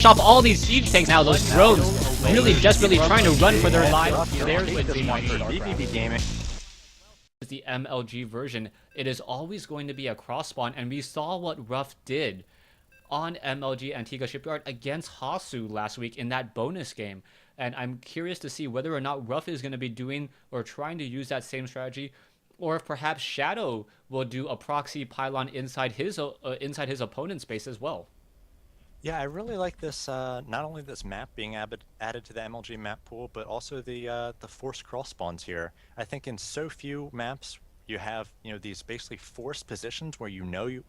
off all these siege tanks now. Those drones really desperately trying to run for their lives. There's Wednesday Night vVv gaming. The MLG version. It is always going to be a cross spawn, and we saw what RuFF did on MLG Antigua Shipyard against Hasu last week in that bonus game. And I'm curious to see whether or not RuFF is going to be doing or trying to use that same strategy, or if perhaps Shadow will do a proxy pylon inside his opponent's base as well. Yeah, I really like this. Not only this map being added to the MLG map pool, but also the forced cross spawns here. I think in so few maps you have these basically forced positions where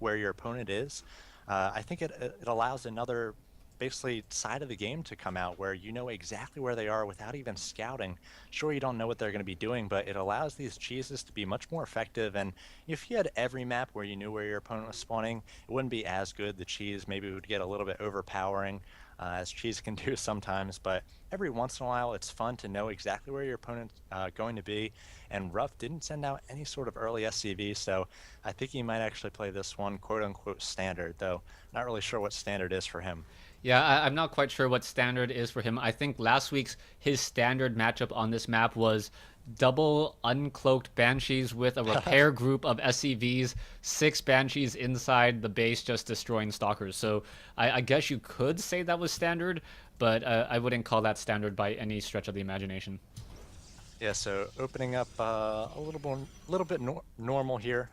where your opponent is. I think it allows another basically side of the game to come out where you know exactly where they are without even scouting. Sure, you don't know what they're going to be doing, but it allows these cheeses to be much more effective. And if you had every map where you knew where your opponent was spawning, it wouldn't be as good. The cheese maybe would get a little bit overpowering, as cheese can do sometimes, but every once in a while it's fun to know exactly where your opponent's going to be. And RuFF didn't send out any sort of early SCV, so I think he might actually play this one quote-unquote standard, though not really sure what standard is for him. Yeah, I'm not quite sure what standard is for him. I think last week's his standard matchup on this map was double uncloaked Banshees with a repair group of SCVs, 6 Banshees inside the base just destroying Stalkers. So I guess you could say that was standard, but I wouldn't call that standard by any stretch of the imagination. Yeah, so opening up a little bit normal here.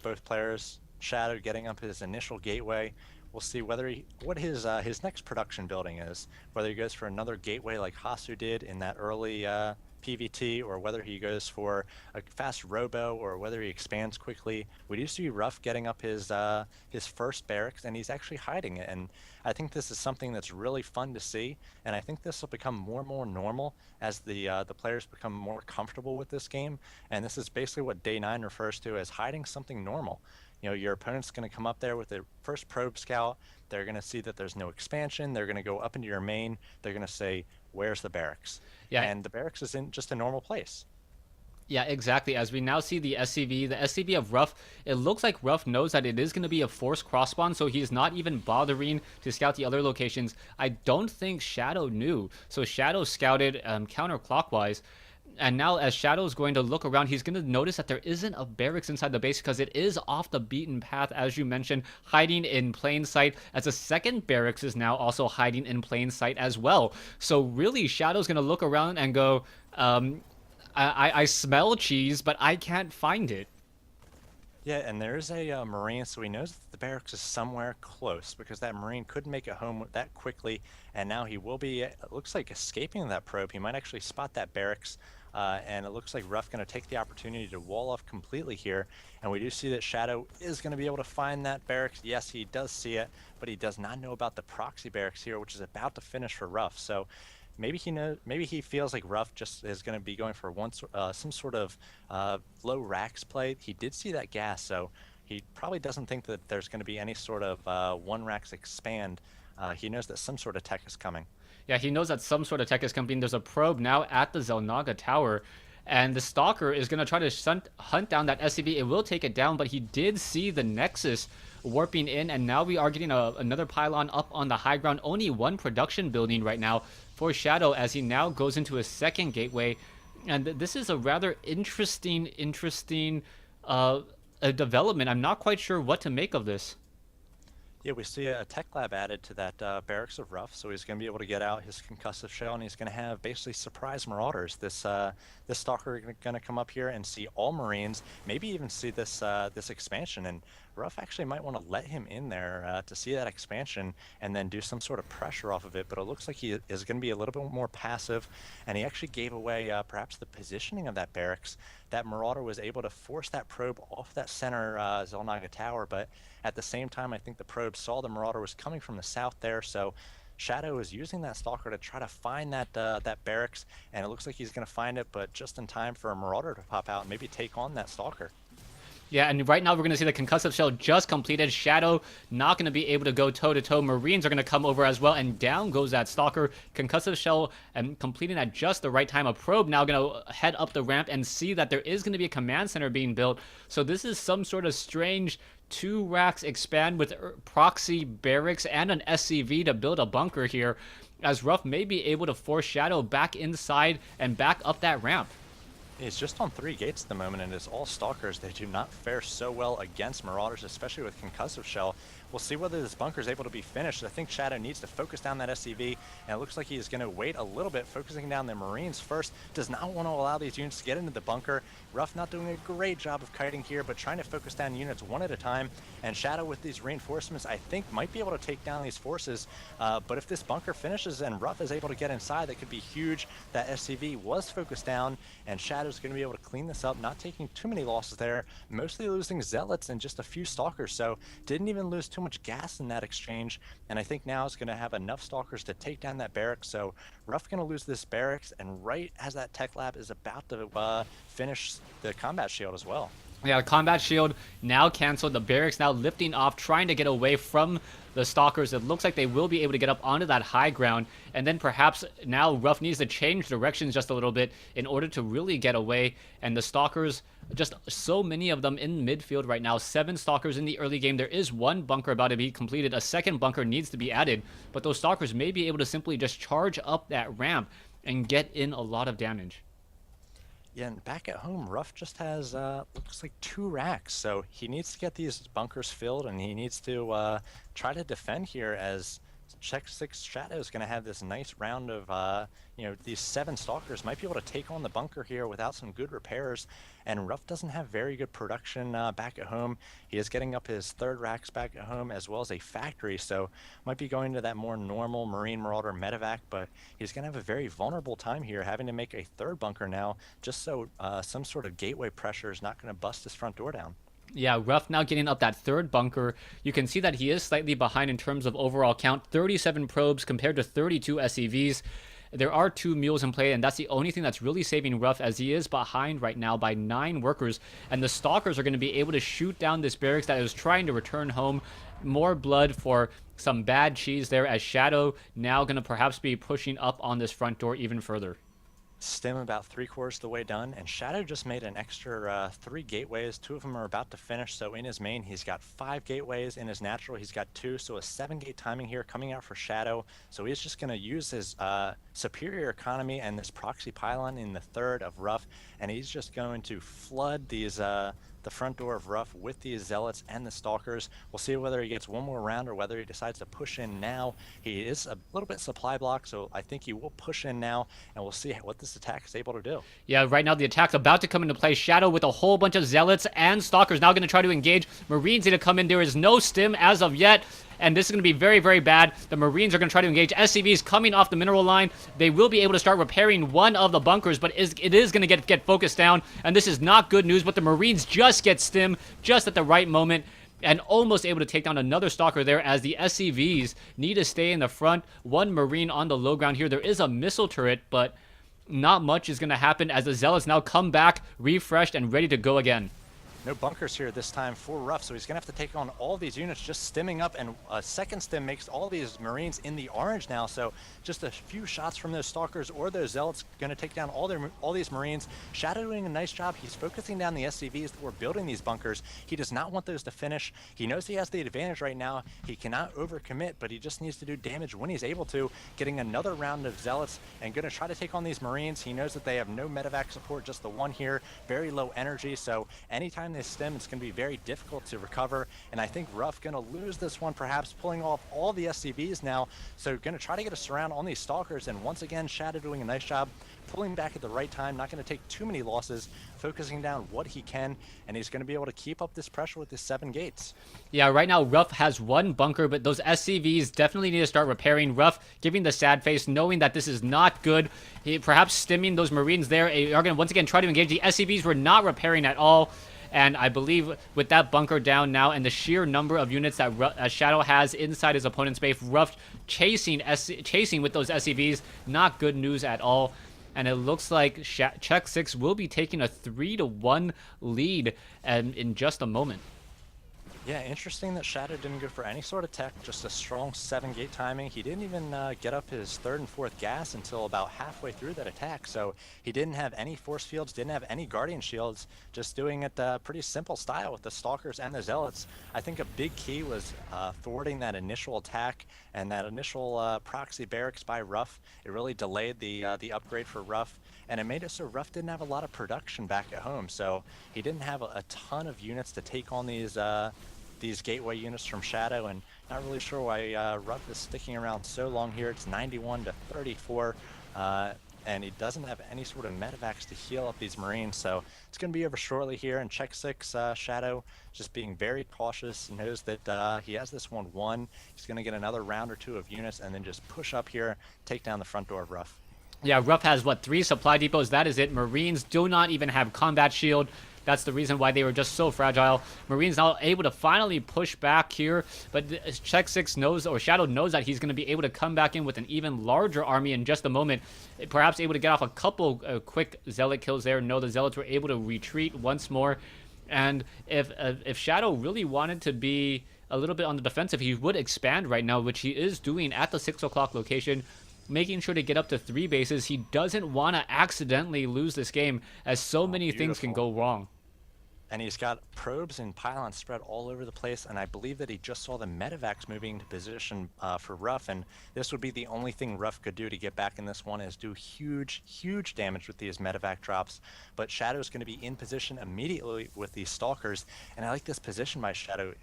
Both players, Shadow getting up his initial gateway. We'll see what his next production building is, whether he goes for another gateway like Hasu did in that early PVT, or whether he goes for a fast robo, or whether he expands quickly. We do see RuFF getting up his first barracks, and he's actually hiding it. And I think this is something that's really fun to see, and I think this will become more and more normal as the players become more comfortable with this game. And this is basically what Day 9 refers to as hiding something normal. Your opponent's going to come up there with the first probe scout. They're going to see that there's no expansion. They're going to go up into your main. They're going to say, where's the barracks? Yeah. And the barracks is in just a normal place. Yeah, exactly. As we now see the SCV of RuFF, it looks like RuFF knows that it is going to be a forced cross spawn, so he's not even bothering to scout the other locations. I don't think Shadow knew. So Shadow scouted counterclockwise. And now as Shadow's going to look around, he's going to notice that there isn't a barracks inside the base because it is off the beaten path, as you mentioned, hiding in plain sight, as a second barracks is now also hiding in plain sight as well. So really, Shadow's going to look around and go, I smell cheese, but I can't find it. Yeah, and there's a Marine, so he knows that the barracks is somewhere close, because that Marine couldn't make it home that quickly, and now he will be, it looks like, escaping that probe. He might actually spot that barracks, and it looks like RuFF going to take the opportunity to wall off completely here, and we do see that Shadow is going to be able to find that barracks. Yes, he does see it, but he does not know about the proxy barracks here, which is about to finish for RuFF. So maybe he feels like RuFF just is going to be going for some sort of low racks play. He did see that gas, so he probably doesn't think that there's going to be any sort of one racks expand. He knows that some sort of tech is coming. Yeah, he knows that some sort of tech is coming. There's a probe now at the Xel'Naga Tower, and the Stalker is going to try to hunt down that SCV. It will take it down, but he did see the Nexus warping in, and now we are getting another pylon up on the high ground. Only one production building right now for Shadow, as he now goes into a second gateway. And this is a rather interesting development. I'm not quite sure what to make of this. Yeah, we see a tech lab added to that barracks of RuFF, so he's going to be able to get out his concussive shell, and he's going to have basically surprise marauders. This Stalker is going to come up here and see all Marines, maybe even see this expansion, and RuFF actually might want to let him in there to see that expansion and then do some sort of pressure off of it, but it looks like he is going to be a little bit more passive, and he actually gave away perhaps the positioning of that barracks. That Marauder was able to force that probe off that center Xel'Naga Tower, but at the same time, I think the probe saw the Marauder was coming from the south there, so Shadow is using that Stalker to try to find that barracks, and it looks like he's going to find it, but just in time for a Marauder to pop out and maybe take on that Stalker. Yeah, and right now we're going to see the concussive shell just completed. Shadow not going to be able to go toe-to-toe. Marines are going to come over as well, and down goes that Stalker. Concussive shell and completing at just the right time. A probe now going to head up the ramp and see that there is going to be a command center being built. So this is some sort of strange 2 racks expand with proxy barracks and an SCV to build a bunker here, as RuFF may be able to force Shadow back inside and back up that ramp. He's just on 3 gates at the moment, and it's all Stalkers. They do not fare so well against Marauders, especially with Concussive Shell. We'll see whether this bunker is able to be finished. I think Shadow needs to focus down that SCV, and it looks like he is going to wait a little bit, focusing down the Marines first. Does not want to allow these units to get into the bunker. RuFF not doing a great job of kiting here, but trying to focus down units one at a time. And Shadow with these reinforcements, I think, might be able to take down these forces. But if this bunker finishes and RuFF is able to get inside, that could be huge. That SCV was focused down, and Shadow's going to be able to clean this up, not taking too many losses there, mostly losing Zealots and just a few Stalkers, so didn't even lose too much gas in that exchange. And I think now is going to have enough Stalkers to take down that barracks, so RuFF going to lose this barracks, and right as that tech lab is about to finish the combat shield as well. Yeah, the combat shield now canceled. The barracks now lifting off, trying to get away from the Stalkers. It looks like they will be able to get up onto that high ground. And then perhaps now RuFF needs to change directions just a little bit in order to really get away. And the Stalkers, just so many of them in midfield right now. 7 Stalkers in the early game. There is 1 bunker about to be completed. A second bunker needs to be added. But those Stalkers may be able to simply just charge up that ramp and get in a lot of damage. Yeah, and back at home, RuFF just has, looks like 2 racks, so he needs to get these bunkers filled, and he needs to try to defend here, as xSixShadow is going to have this nice round of, these 7 Stalkers might be able to take on the bunker here without some good repairs, and RuFF doesn't have very good production back at home. He is getting up his 3rd racks back at home, as well as a factory, so might be going to that more normal Marine Marauder medevac, but he's going to have a very vulnerable time here, having to make a 3rd bunker now, just so some sort of gateway pressure is not going to bust his front door down. Yeah, RuFF now getting up that 3rd bunker. You can see that he is slightly behind in terms of overall count. 37 probes compared to 32 SCVs. There are 2 mules in play, and that's the only thing that's really saving RuFF, as he is behind right now by 9 workers. And the Stalkers are going to be able to shoot down this barracks that is trying to return home. More blood for some bad cheese there, as Shadow now going to perhaps be pushing up on this front door even further. Stim about 3/4 the way done, and Shadow just made an extra 3 gateways. 2 of them are about to finish, so in his main he's got 5 gateways. In his natural he's got 2, so a 7-gate timing here coming out for Shadow. So he's just going to use his superior economy and this proxy pylon in the 3rd of RuFF, and he's just going to flood these the front door of RuFF with these Zealots and the Stalkers. We'll see whether he gets one more round or whether he decides to push in now. He is a little bit supply blocked, so I think he will push in now, and we'll see what this attack is able to do. Yeah, right now the attack's about to come into play. Shadow with a whole bunch of Zealots and Stalkers now going to try to engage. Marines need to come in. There is no stim as of yet, and this is going to be very, very bad. The Marines are going to try to engage. SCVs coming off the mineral line. They will be able to start repairing one of the bunkers, but it is going to get focused down, and this is not good news, but the Marines just get stim just at the right moment, and almost able to take down another Stalker there, as the SCVs need to stay in the front. 1 Marine on the low ground here. There is a missile turret, but not much is going to happen, as the Zealots now come back refreshed and ready to go again. No bunkers here this time for RuFF, so he's going to have to take on all these units just stimming up, and a second stim makes all these Marines in the orange now, so just a few shots from those Stalkers or those Zealots going to take down all these Marines. Shadow doing a nice job. He's focusing down the SCVs that were building these bunkers. He does not want those to finish. He knows he has the advantage right now. He cannot overcommit, but he just needs to do damage when he's able to, getting another round of Zealots and going to try to take on these Marines. He knows that they have no medevac support, just the 1 here, very low energy, so anytime they stim, it's going to be very difficult to recover, and I think RuFF going to lose this one, perhaps pulling off all the SCVs now, so going to try to get a surround on these Stalkers, and once again Shadow doing a nice job pulling back at the right time, not going to take too many losses, focusing down what he can, and he's going to be able to keep up this pressure with his 7 gates. Yeah, right now RuFF has 1 bunker, but those SCVs definitely need to start repairing. RuFF giving the sad face, knowing that this is not good. He perhaps stimming those Marines there are going to once again try to engage. The SCVs were not repairing at all. And I believe with that bunker down now and the sheer number of units that Shadow has inside his opponent's base, RuFF chasing with those SCVs, not good news at all. And it looks like xSix will be taking a 3-1 lead in just a moment. Yeah, interesting that Shadow didn't go for any sort of tech, just a strong 7-gate timing. He didn't even get up his third and fourth gas until about halfway through that attack, so he didn't have any force fields, didn't have any guardian shields, just doing it pretty simple style with the Stalkers and the Zealots. I think a big key was thwarting that initial attack and that initial proxy barracks by RuFF. It really delayed the upgrade for RuFF, and it made it so RuFF didn't have a lot of production back at home, so he didn't have a ton of units to take on these gateway units from Shadow, and not really sure why RuFF is sticking around so long here. It's 91 to 34, and he doesn't have any sort of medevacs to heal up these Marines, so it's going to be over shortly here. And xSix Shadow just being very cautious, knows that he has this one won. He's going to get another round or two of units and then just push up here, take down the front door of RuFF. Yeah, RuFF has, what, 3 supply depots? That is it. Marines do not even have combat shield. That's the reason why they were just so fragile. Marines now able to finally push back here, but xSix knows, or Shadow knows, that he's going to be able to come back in with an even larger army in just a moment. Perhaps able to get off a couple quick Zealot kills there. No, the Zealots were able to retreat once more. And if Shadow really wanted to be a little bit on the defensive, he would expand right now, which he is doing at the 6 o'clock location, making sure to get up to 3 bases. He doesn't want to accidentally lose this game, as so many things can go wrong. And he's got probes and pylons spread all over the place, and I believe that he just saw the medevacs moving into position for RuFF, and this would be the only thing RuFF could do to get back in this one, is do huge damage with these medevac drops. But Shadow's going to be in position immediately with these Stalkers, and I like this position by Shadow.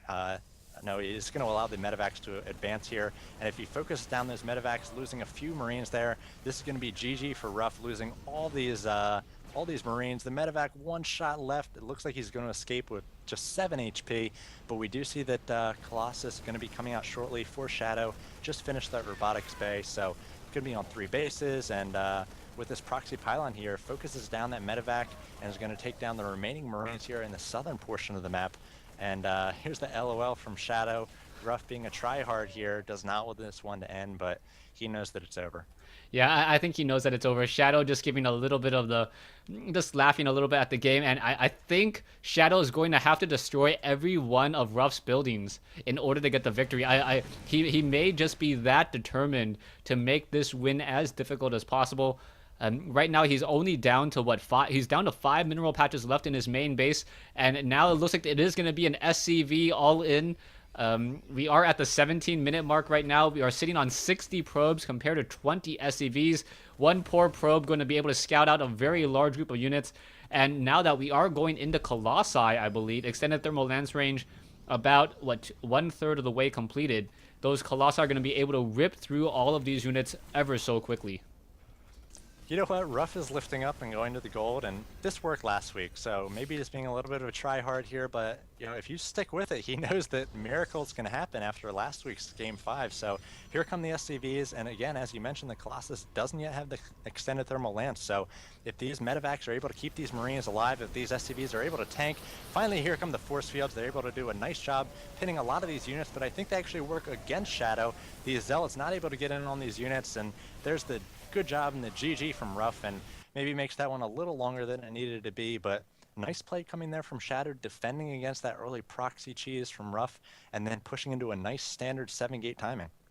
No, he's going to allow the medevacs to advance here, and if he focuses down those medevacs, losing a few Marines there, this is going to be GG for RuFF, losing all these Marines. The medevac, one shot left. It looks like he's going to escape with just 7 HP, but we do see that Colossus is going to be coming out shortly for Shadow. Just finished that robotics bay, so it's going to be on 3 bases, and with this proxy pylon here, focuses down that medevac and is going to take down the remaining Marines here in the southern portion of the map. And here's the LOL from Shadow. RuFF, being a tryhard here, does not want this one to end, but he knows that it's over. Yeah, I think he knows that it's over. Shadow just giving a little bit of just laughing a little bit at the game. And I think Shadow is going to have to destroy every one of RuFF's buildings in order to get the victory. He may just be that determined to make this win as difficult as possible. Right now, he's only down to, what, 5? He's down to 5 mineral patches left in his main base. And now it looks like it is going to be an SCV all in. We are at the 17-minute mark right now. We are sitting on 60 probes compared to 20 SCVs. One poor probe going to be able to scout out a very large group of units. And now that we are going into Colossi, I believe, extended thermal lance range about, what, 1/3 of the way completed, those Colossi are going to be able to rip through all of these units ever so quickly. You know what? RuFF is lifting up and going to the gold, and this worked last week, so maybe just being a little bit of a try-hard here, but you know, if you stick with it, he knows that miracles can happen after last week's Game 5. So here come the SCVs, and again, as you mentioned, the Colossus doesn't yet have the extended thermal lance, so if these medevacs are able to keep these Marines alive, if these SCVs are able to tank, finally here come the force fields. They're able to do a nice job pinning a lot of these units, but I think they actually work against Shadow. These Zealots not able to get in on these units, and there's the good job and the GG from RuFF, and maybe makes that one a little longer than it needed to be, but nice play coming there from Shadow, defending against that early proxy cheese from RuFF, and then pushing into a nice standard 7-gate timing.